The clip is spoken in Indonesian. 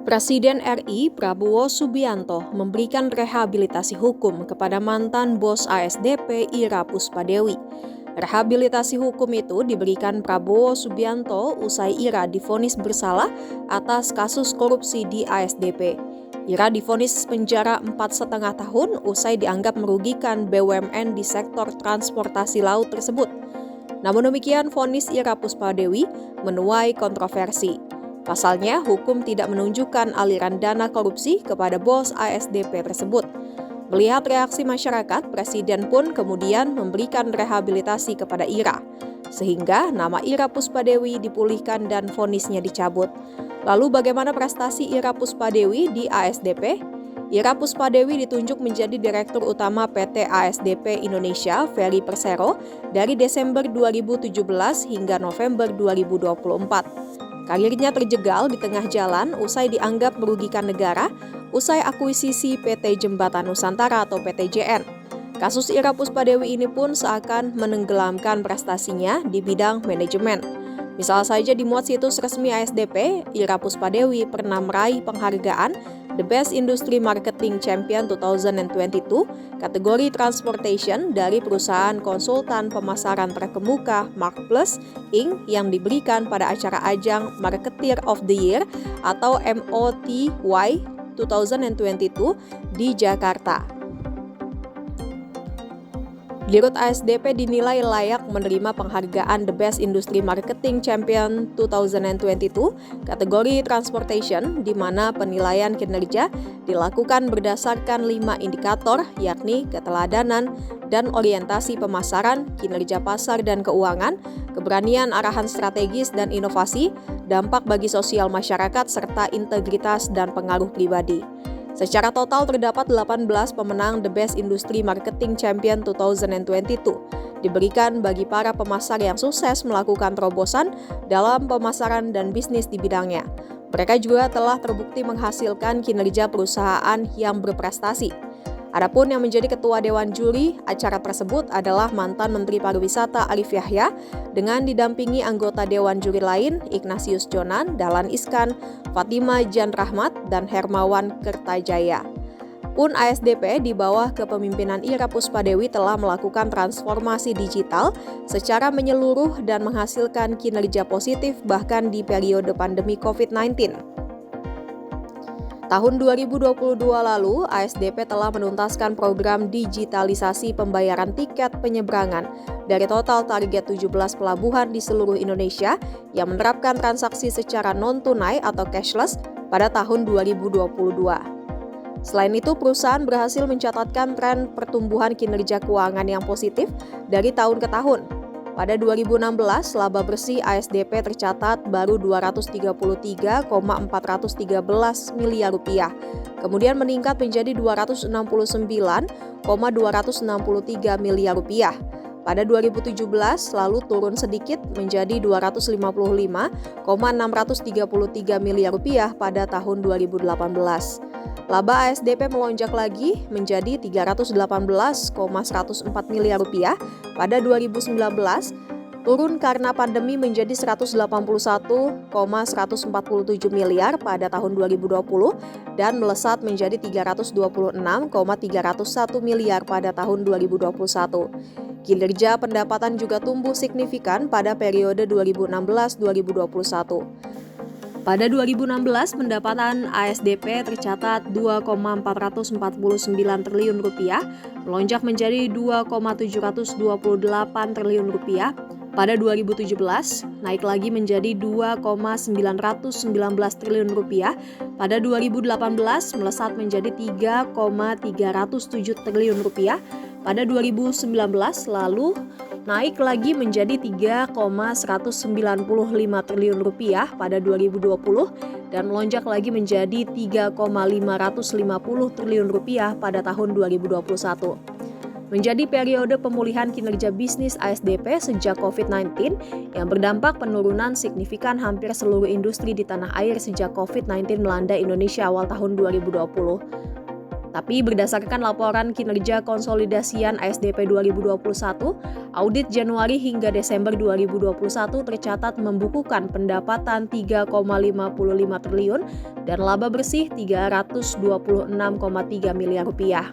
Presiden RI Prabowo Subianto memberikan rehabilitasi hukum kepada mantan bos ASDP Ira Puspadewi. Rehabilitasi hukum itu diberikan Prabowo Subianto usai Ira divonis bersalah atas kasus korupsi di ASDP. Ira divonis penjara 4,5 tahun usai dianggap merugikan BUMN di sektor transportasi laut tersebut. Namun demikian, vonis Ira Puspadewi menuai kontroversi. Pasalnya, hukum tidak menunjukkan aliran dana korupsi kepada bos ASDP tersebut. Melihat reaksi masyarakat, Presiden pun kemudian memberikan rehabilitasi kepada Ira, sehingga nama Ira Puspadewi dipulihkan dan vonisnya dicabut. Lalu bagaimana prestasi Ira Puspadewi di ASDP? Ira Puspadewi ditunjuk menjadi Direktur Utama PT ASDP Indonesia Ferry Persero dari Desember 2017 hingga November 2024. Karirnya terjegal di tengah jalan usai dianggap merugikan negara usai akuisisi PT Jembatan Nusantara atau PTJN. Kasus Ira Puspadewi ini pun seakan menenggelamkan prestasinya di bidang manajemen. Misal saja di muat situs resmi ASDP, Ira Puspadewi pernah meraih penghargaan The Best Industry Marketing Champion 2022 kategori Transportation dari perusahaan konsultan pemasaran terkemuka Marketplace Inc. yang diberikan pada acara ajang Marketeer of the Year atau MOTY 2022 di Jakarta. Dirut ASDP dinilai layak menerima penghargaan The Best Industry Marketing Champion 2022 kategori Transportation, di mana penilaian kinerja dilakukan berdasarkan 5 indikator, yakni keteladanan dan orientasi pemasaran, kinerja pasar dan keuangan, keberanian arahan strategis dan inovasi, dampak bagi sosial masyarakat, serta integritas dan pengaruh pribadi. Secara total terdapat 18 pemenang The Best Industry Marketing Champion 2022 diberikan bagi para pemasar yang sukses melakukan terobosan dalam pemasaran dan bisnis di bidangnya. Mereka juga telah terbukti menghasilkan kinerja perusahaan yang berprestasi. Adapun yang menjadi ketua Dewan Juri acara tersebut adalah mantan Menteri Pariwisata Arif Yahya dengan didampingi anggota Dewan Juri lain Ignatius Jonan, Dahlan Iskan, Fatima Jan Rahmat, dan Hermawan Kertajaya. Pun ASDP di bawah kepemimpinan Ira Puspadewi telah melakukan transformasi digital secara menyeluruh dan menghasilkan kinerja positif bahkan di periode pandemi COVID-19. Tahun 2022 lalu, ASDP telah menuntaskan program digitalisasi pembayaran tiket penyeberangan dari total target 17 pelabuhan di seluruh Indonesia yang menerapkan transaksi secara non-tunai atau cashless pada tahun 2022. Selain itu, perusahaan berhasil mencatatkan tren pertumbuhan kinerja keuangan yang positif dari tahun ke tahun. Pada 2016, laba bersih ASDP tercatat baru Rp233,413 miliar, kemudian meningkat menjadi Rp269,263 miliar. Pada 2017, lalu turun sedikit menjadi Rp255,633 miliar pada tahun 2018. Laba ASDP melonjak lagi menjadi Rp318,104 miliar pada 2019, turun karena pandemi menjadi Rp181,147 miliar pada tahun 2020 dan melesat menjadi Rp326,301 miliar pada tahun 2021. Kinerja pendapatan juga tumbuh signifikan pada periode 2016-2021. Pada 2016, pendapatan ASDP tercatat Rp2,449 triliun, melonjak menjadi Rp2,728 triliun. Pada 2017, naik lagi menjadi Rp2,919 triliun. Pada 2018, melesat menjadi Rp3,307 triliun. Pada 2019, lalu naik lagi menjadi Rp3,195 triliun pada 2020 dan melonjak lagi menjadi Rp3,550 triliun pada tahun 2021. Menjadi periode pemulihan kinerja bisnis ASDP sejak COVID-19 yang berdampak penurunan signifikan hampir seluruh industri di tanah air sejak COVID-19 melanda Indonesia awal tahun 2020. Tapi berdasarkan laporan kinerja konsolidasian ASDP 2021, audit Januari hingga Desember 2021 tercatat membukukan pendapatan 3,55 triliun dan laba bersih 326,3 miliar rupiah.